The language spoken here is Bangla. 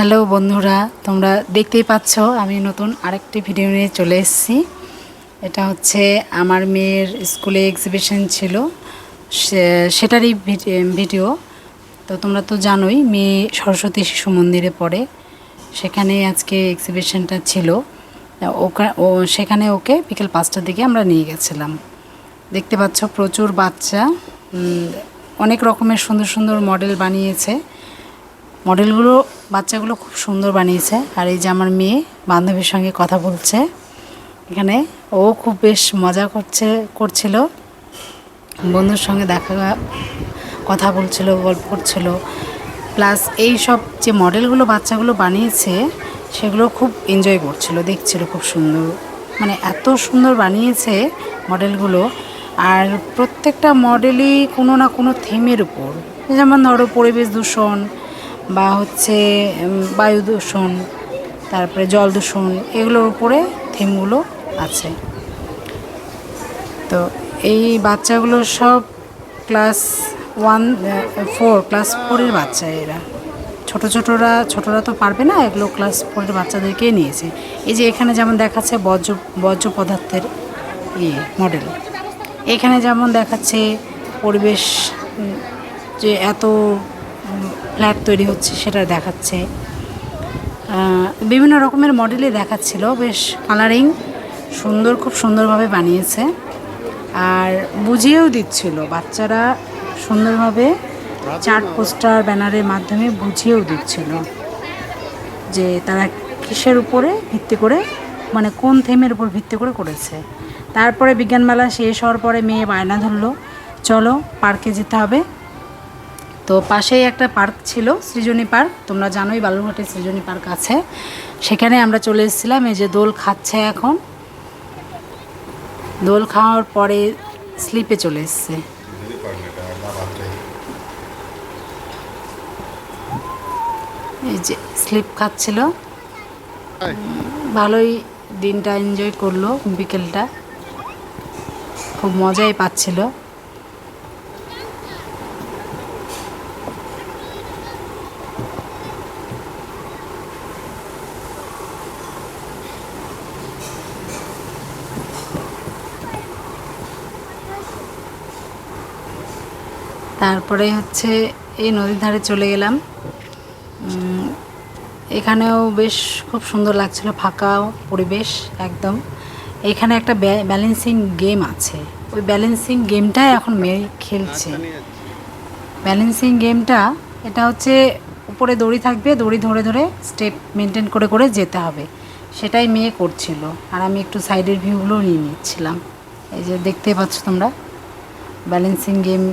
হ্যালো বন্ধুরা, তোমরা দেখতেই পাচ্ছ আমি নতুন আরেকটি ভিডিও নিয়ে চলে এসেছি। এটা হচ্ছে আমার মেয়ের স্কুলে এক্সিবিশন ছিল, সেটারই ভিডিও। তো তোমরা তো জানোই মেয়ে সরস্বতী শিশু মন্দিরে পড়ে, সেখানে আজকে এক্সিবিশনটা ছিল। সেখানে ওকে বিকেল 5টার দিকে আমরা নিয়ে গেছিলাম। দেখতে পাচ্ছ প্রচুর বাচ্চা, অনেক রকমের সুন্দর সুন্দর মডেল বানিয়েছে। মডেলগুলো বাচ্চাগুলো খুব সুন্দর বানিয়েছে। আর এই যে আমার মেয়ে বান্ধবীর সঙ্গে কথা বলছে এখানে, ও খুব বেশ মজা করছিল, বন্ধুর সঙ্গে কথা বলছিল, গল্প করছিল। প্লাস এই সব যে মডেলগুলো বাচ্চাগুলো বানিয়েছে সেগুলো খুব এনজয় করছিল, দেখছিল খুব সুন্দর, মানে এত সুন্দর বানিয়েছে মডেলগুলো। আর প্রত্যেকটা মডেলই কোনো না কোনো থিমের উপর, যেমন ধরো পরিবেশ দূষণ বা হচ্ছে বায়ু দূষণ, তারপরে জল দূষণ, এগুলোর উপরে থিমগুলো আছে। তো এই বাচ্চাগুলো সব ক্লাস 4 বাচ্চা। এরা ছোটরা তো পারবে না, এগুলো ক্লাস 4-এর বাচ্চাদেরকে নিয়েছে। এই যে এখানে যেমন দেখাচ্ছে বর্জ্য পদার্থের মডেল, এখানে যেমন দেখাচ্ছে পরিবেশ, যে এত ফ্ল্যাট তৈরি হচ্ছে সেটা দেখাচ্ছে। বিভিন্ন রকমের মডেলই দেখাচ্ছিল, বেশ কালারিং সুন্দর, খুব সুন্দরভাবে বানিয়েছে। আর বুঝিয়েও দিচ্ছিল বাচ্চারা সুন্দরভাবে, চার্ট পোস্টার ব্যানারের মাধ্যমে বুঝিয়েও দিচ্ছিল যে তারা কিসের উপরে ভিত্তি করে, মানে কোন থিমের উপর ভিত্তি করে করেছে। তারপরে বিজ্ঞানমেলা শেষ হওয়ার পরে মেয়ে বায়না ধরলো, চলো পার্কে যেতে হবে। তো পাশেই একটা পার্ক ছিল, সৃজনী পার্ক, তোমরা জানোই বালুরঘাটে সৃজনী পার্ক আছে, সেখানে আমরা চলে এসেছিলাম। এই যে দোল খাচ্ছে, এখন দোল খাওয়ার পরে স্লিপে চলে এসছে। এই যে স্লিপ খাচ্ছিল, ভালোই দিনটা এনজয় করলো, বিকেলটা খুব মজাই পাচ্ছিল। তারপরে হচ্ছে এই নদীর ধারে চলে গেলাম। এখানেও বেশ খুব সুন্দর লাগছিল, ফাঁকা পরিবেশ একদম। এখানে একটা ব্যালেন্সিং গেম আছে, ওই ব্যালেন্সিং গেমটাই এখন মেয়ে খেলছে। ব্যালেন্সিং গেমটা এটা হচ্ছে উপরে দড়ি থাকবে, দড়ি ধরে ধরে স্টেপ মেনটেন করে করে যেতে হবে, সেটাই মেয়ে করছিল। আর আমি একটু সাইডের ভিউগুলো নিয়ে নিচ্ছিলাম। এই যে দেখতে পাচ্ছ তোমরা ব্যালেন্সিং গেম